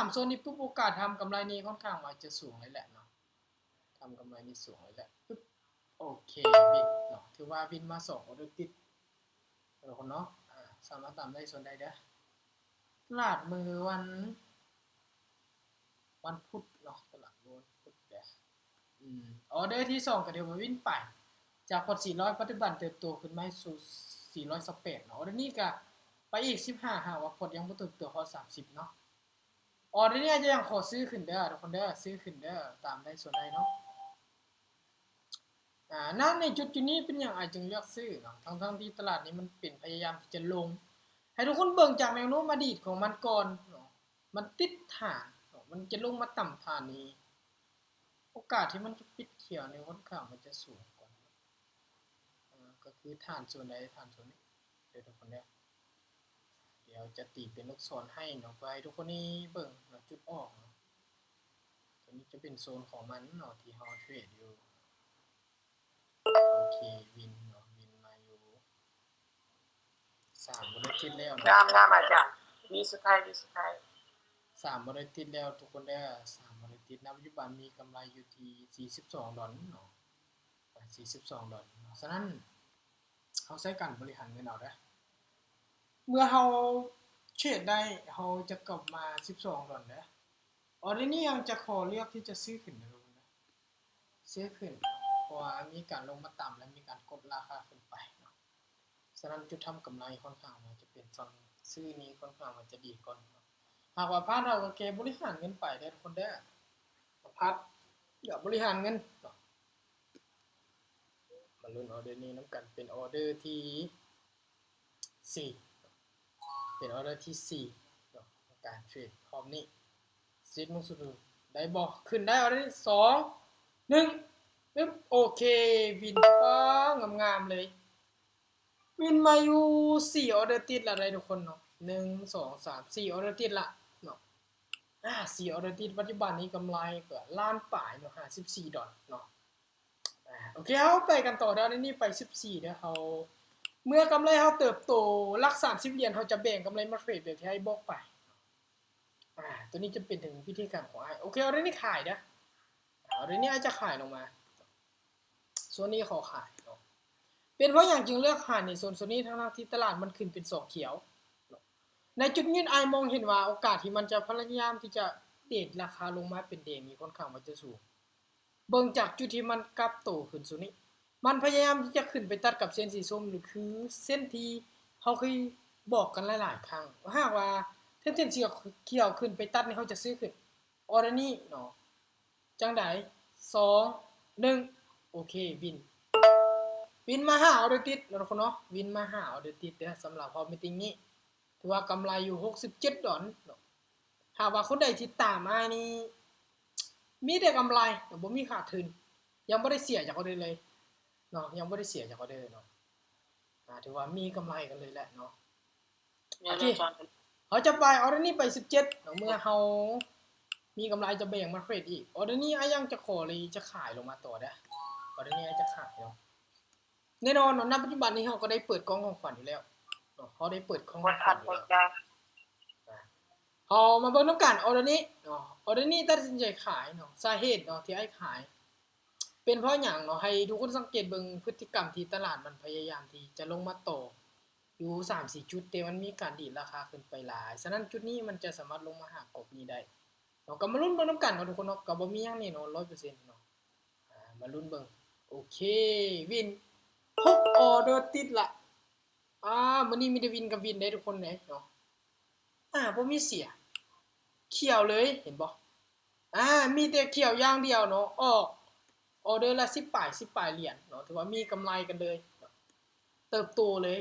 ต่ำโซนนี้ปุ๊บโอกาสทำกำไรนี้ค่อนข้างว่าจะสูงเลยแหละเนาะทำกำไรนี้สูงเลยแหละปุ๊บโอเควินเนาะถือว่าวินมา2ออเดอร์ติดทุกคนเนาะสามารถตามได้ส่วนใดเด้อตลาดมือวันพุธเนาะตลาดวันพุธเด้อออเดอร์ที่2ก็ถือว่าวินไปจากพอ400ปัจจุบันเติบโตขึ้นมาสู่428เนาะออเดอร์นี้ก็ไปอีก15หาว่าพอยังบ่เติบโตพอ30เนาะออเดอร์นี้จะยังขอซื้อขึ้นเด้อทุกคนเด้อซื้อขึ้นเด้อตามได้ส่วนใดเนาะนั่นในจุดนี้เป็นอย่างไรจึงเลือกซื้อเนาะทั้งที่ตลาดนี้มันเป็นพยายามที่จะลงให้ทุกคนเบิ่งจากแนวโน้มอดีตของมันก่อนเนาะมันติดฐานเนาะมันจะลงมาต่ำฐานนี้โอกาสที่มันจะปิดเขียวในค่อนข้างมันจะสูงกว่าก็คือฐานส่วนใดฐานส่วนนี้เดี๋ยวทุกคนเดี๋ยวจะตีเป็นลูกศรให้เนาะเพื่อให้ทุกคนนี้เบิ่งเนาะจุดออกเนาะตัวนี้จะเป็นโซนของมันเนาะที่เราเทรดอยู่โอเควินเนาะวินมาอยู่3บริติดแล้วงามอาจารย์วีสุดท้าย3บริติดแล้วทุกคนได้3บริติดณปัจจุบันมีกำไรอยู่ที่42ดอลลาร์เนาะ42ดอลลาร์เนาะฉะนั้นเขาใช้การบริหารเงินเอาเด้อเมื่อเราเทรดได้เราจะกลับมา12ดอลลาร์เด้อออเดอร์นี้ยังจะขอเลือกที่จะซื้อขึ้นนะทุกคนนะซื้อขึ้นเพราะว่ามีการลงมาต่ำและมีการกดราคาขึ้นไปเนาะฉะนั้นจุดทำกำไรค่อนข้างมันจะเป็นฝั่งซื้อนี้ค่อนข้างมันจะดีก่อนหากว่าพลาดเราก็เก็บบริหารเงินไปได้ทุกคนได้พลาดอย่าบริหารเงินเนาะมาลุ้นออเดอร์นี้น้ำกันเป็นออเดอร์ที่4เป็นออเดอร์ที่4เนาะการเทรดพร้อมนี้ซิดมุสุดได้บ่ขึ้นได้ออเดอร์ที่2 1ปึ๊บโอเควินงามๆเลยวินมาอยู่4ออเดอร์ติดละได้ทุกคนเนาะ1 2 3 4ออเดอร์ติดละเนาะ4ออเดอร์ติดปัจจุบันนี้กำไรก็ล้านป่ายเนาะ54ดอลเนาะโอเคเฮาไปกันต่อแล้วนี่ไป14เด้อเฮาเมื่อกำไรเฮาเติบโตหลัก30เหรียญเฮาจะแบ่งกำไรมาเทรดแบบที่ให้บอกไปตัวนี้จะเป็นถึงวิธีการของไอโอเคเอาเรื่องนี้ขายนะเอาเรื่องนี้ไอจะขายลงมาส่วนนี้ขอขายเป็นเพราะอย่างจึงเลือกขายในโซนนี้ทั้งที่ตลาดมันขึ้นเป็น2เขียวในจุดนี้ไอมองเห็นว่าโอกาสที่มันจะพยายามที่จะเดทราคาลงมาเป็นแดงมีค่อนข้างมันจะสูงเบิ่งจากจุดที่มันกลับโตขึ้นส่วนนี้มันพยายามที่จะขึ้นไปตัดกับเส้นสีส้มหรือคือเส้นที่เขาเคยบอกกันหลายๆครั้งหากว่าเส้นสีเขียวขึ้นไปตัดนี่เขาจะซื้อขึ้นออเดอร์นี้เนาะจังได2 1โอเควินมา5ออเดอร์ติดเนาะทุกคนเนาะวินมา5ออเดอร์ติดเด้อสำหรับพอมีตติ้งนี้ถือว่ากำไรอยู่67ดอลลาร์เนาะหากว่าคนใดที่ตามมานี่มีแต่กำไรแต่บ่มีขาดทุนยังบ่ได้เสียจากออเดอร์เลยเนาะยังบ่ได้เสียจากออเดอร์เนาะถือว่ามีกำไรกันเลยแหละเนาะโอเคเขาจะไปออเดอร์นี้ไป17เนาะเมื่อเฮามีกำไรจะแบ่งมาเทรดอีกออเดอร์นี้ยังจะขอเลยจะขายลงมาต่อเด้อออเดอร์นี้จะขายเนาะแน่นอนเนาะณปัจจุบันนี้เฮาก็ได้เปิดกล้องของขวัญอยู่แล้วเนาะเฮาได้เปิดกล้องของขวัญอยู่แล้วเฮามาเบิ่งนำกันออเดอร์นี้เนาะออเดอร์นี้ตัดสินใจขายเนาะสาเหตุเนาะที่ให้ขายเป็นเพราะหยังเนาะให้ทุกคนสังเกตเบิ่งพฤติกรรมที่ตลาดมันพยายามที่จะลงมาต่ออยู่ 3-4 จุดแต่มันมีการดีดราคาขึ้นไปหลายฉะนั้นจุดนี้มันจะสามารถลงมาหากบนี้ได้เนาะก็มาลุ้นเบิ่งนำกันเนาะทุกคนเนาะก็บ่มีหยังแน่นอน 100% เนาะมาลุ้นเบิ่งโอเควิน6ออเดอร์ติดละมื้อนี้มีแต่วินกับวินได้ทุกคนเด้เนาะบ่มีเสียเขียวเลยเห็นบ่มีแต่เขียวอย่างเดียวเนาะออกออเดอร์ละ10ปลายเหรียญเนาะถือว่ามีกำไรกันเลยเติบโตเลย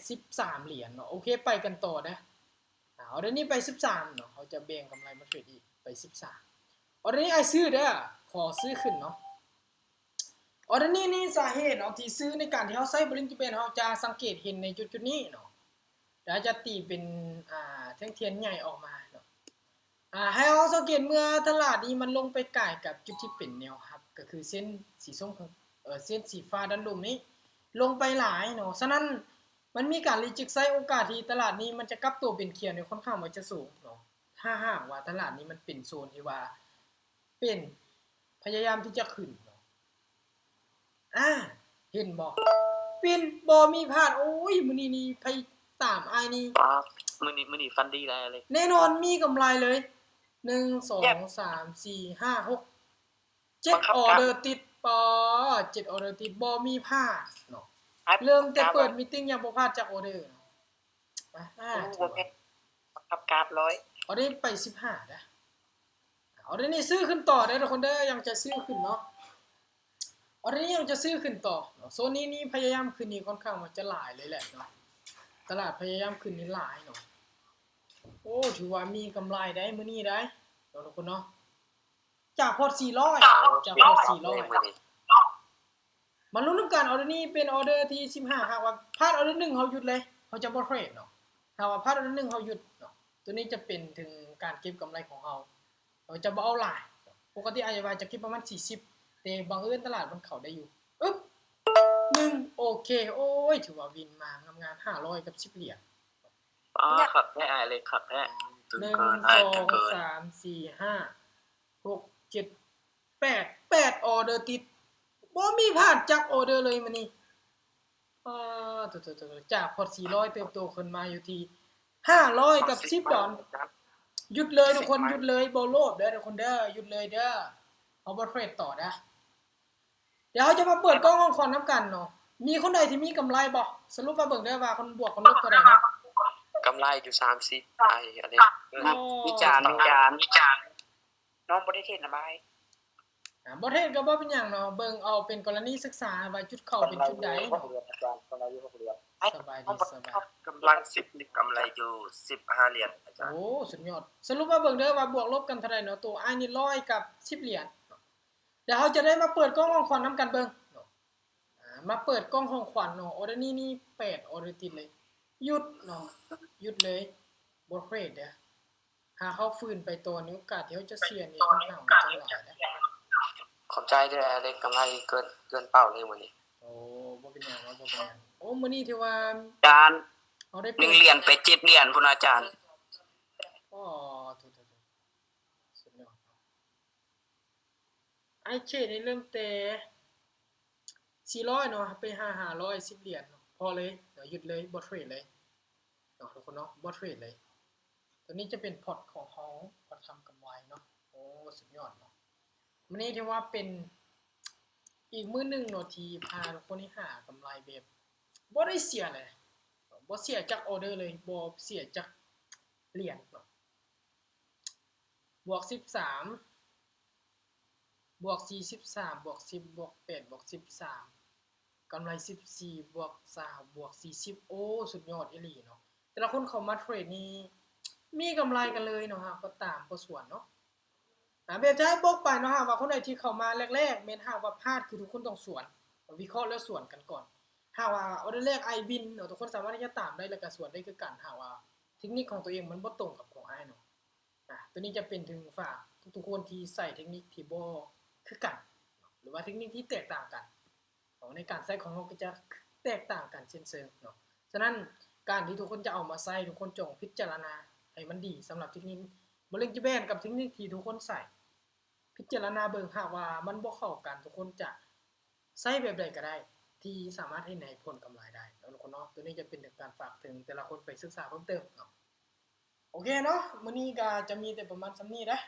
83เหรียญเนาะโอเคไปกันต่อนะออเดอร์นี้ไป13เนาะเขาจะแบ่งกำไรมาเทรดอีกไป13ออเดอร์นี้ไอซื้อเด้อขอซื้อขึ้นเนาะออเดอร์นี้สาเหตุเนาะที่ซื้อในการที่เฮาใช้บริษัทเป็นเฮาจะสังเกตเห็นในจุดๆนี้เนาะแล้วจะตีเป็นแท่งเทียนใหญ่ออกมาเนาะให้เฮาสังเกตเมื่อตลาดนี้มันลงไปใกล้กับจุดที่เป็นแนวรับก็คือเส้นสีส้มเส้นสีฟ้าด้านบนนี้ลงไปหลายเนาะฉะนั้นมันมีการรีเจ็คไซส์โอกาสที่ตลาดนี้มันจะกลับตัวเป็นเขียวในค่อนข้างว่าจะสูงเนาะ ถ้าหากว่าตลาดนี้มันเป็นโซนที่ว่าเป็นพยายามที่จะขึ้นเนาะเห็นบ่เป็นบ่มีพลาดโอ้ยมื้อนี้นี่ไผตามอ้ายนี่ ป๊าบมื้อนี้ฟันดีหลายเลย แน่นอนมีกำไรเลย1 2 3 4 5 6 7ออเดอร์ติดปอ7ออเดอร์ติดบ่มีพลาดเนาะเริ่มแต่เปิดมีตติ้งยังบ่พลาดจากออเดอร์ไปบ่แม่นกับกราฟ100ออเดอร์ไป15นะออเดอร์นี้ซื้อขึ้นต่อเด้อทุกคนเด้อยังจะซื้อขึ้นเนาะออเดอร์นี้ยังจะซื้อขึ้นต่อเนาะโซนนี้นี่พยายามขึ้นนี่ค่อนข้างมันจะหลายเลยแหละเนาะตลาดพยายามขึ้นนี่หลายเนาะโอ้ถือว่ามีกำไรได้มื้อนี้ได้เนาะทุกคนเนาะจากพอร์ต400จากพอร์ต400มาลุ้นนำกันออเดอร์นี้เป็นออเดอร์ที่15หากว่าพลาดออเดอร์1เฮาหยุดเลยเฮาจะบ่เทรดเนาะถ้าว่าพลาดออเดอร์1เฮาหยุดเนาะตัวนี้จะเป็นถึงการเก็บกำไรของเฮาจะบ่เอาหลายปกติอาจจะว่าจะเก็บประมาณ40แต่บังเอิญตลาดมันเข้าได้อยู่อึ๊บ1โอเคโอ้ยถือว่าวินมางามๆ500กับ10เหรียญขับแท้อายเลยขับแท้1 2 3 4 5 6 7 8ออเดอร์ติดบ่มีพลาดจักออเดอร์เลยมื้อนี้จากพอร์ต400เติบโตขึ้นมาอยู่ที่500กับ10ดอลหยุดเลยทุกคนหยุดเลยบ่โลภเด้อทุกคนเด้อหยุดเลยเด้อเอาบ่เทรดต่อนะเดี๋ยวเราจะมาเปิดกล้องของขวัญนำกันเนาะมีคนใดที่มีกำไรบ่สรุปมาเบิ่งเด้อว่าคนบวกคนลบเท่าใดนะกำไรอยู่30อันนี้วิจารณ์น้องบ่ได้เทศนะบายบ่เทศก็บ่เป็นหยังเนาะเบิ่งเอาเป็นกรณีศึกษาว่าจุดเข้าเป็นจุดใดเนาะสบายดีกำลัง10นี่กำไรอยู่15เหรียญอาจารย์โอ้สุดยอดสรุปมาเบิ่งเด้อว่าบวกลบกันเท่าใดเนาะตัวอ้ายนี่100กับ10เหรียญเดี๋ยวเราจะได้มาเปิดกล้องของขวัญนำกันเบิ่งมาเปิดกล้องของขวัญเนาะออเดอร์นี้8ออเดอร์ติดเลยหยุดเนาะหยุดเลยบ่เทรดเด้อหาเขาฟื้นไปตัวนี้โอกาสที่เขาจะเสียนี่ค่อนข้างจะหลายนะขอบใจด้วยอเล็กกำไรเกินเป้าเลยมื้อนี้โอ้บ่เป็นหยังบ่เป็นหยังโอ้มื้อนี้ถือว่าอาจารย์1เหรียญไป7เหรียญพุ่นอาจารย์อ๋อถูกๆสุดยอดไอ้เชนี่เริ่มแต่400เนาะไป500 10เหรียญพอเลยเดี๋ยวหยุดเลยบ่เทรดเลยเนาะทุกคนเนาะบ่เทรดเลยตัวนี้จะเป็นพอร์ตของเฮาพอร์ตทำกำไรเนาะโอ้สุดยอดเนาะมื้อนี้ถือว่าเป็นอีกมื้อนึงเนาะที่พาทุกคนให้หากำไรแบบบ่ได้เสียเลยบ่เสียจักออเดอร์เลยบ่เสียจักเหรียญเนาะบวก13บวก43บวก10บวก8บวก13กำไร14บวก20บวก40โอ้สุดยอดอีหลีเนาะแต่ละคนเข้ามาเทรดนี่มีกำไรกันเลยเนาะฮะก็ตามบ่ส่วนเนาะแบบจะให้บอกไปเนาะฮะว่าคนใดที่เข้ามาแรกๆแม่นหากว่าพลาดคือทุกคนต้องสวนวิเคราะห์แล้วสวนกันก่อนหากว่าออเดอร์แรกไอวินเนาะทุกคนสามารถที่จะตามได้แล้วก็สวนได้คือกันหากว่าเทคนิคของตัวเองมันบ่ตรงกับของอ้ายเนาะตัวนี้จะเป็นถึงฝากทุกๆคนที่ใส่เทคนิคที่บ่คือกันหรือว่าเทคนิคที่แตกต่างกันในการใช้ของเราก็จะแตกต่างกันเช่นเชิงเนาะฉะนั้นการที่ทุกคนจะเอามาใช้ทุกคนจงพิจารณาให้มันดีสำหรับเทคนิคบ่เล่นจะแบนกับเทคนิคที่ทุกคนใส่พิจารณาเบิ่งหากว่ามันบ่เข้ากันทุกคนจะใช้แบบใดก็ได้ที่สามารถให้ได้ผลกำไรได้ทุกคนเนาะตัวนี้จะเป็นการฝากถึงแต่ละคนไปศึกษาเพิ่มเติมเนาะโอเคเนาะมื้อนี้ก็จะมีแต่ประมาณส่ำนี้เด้อ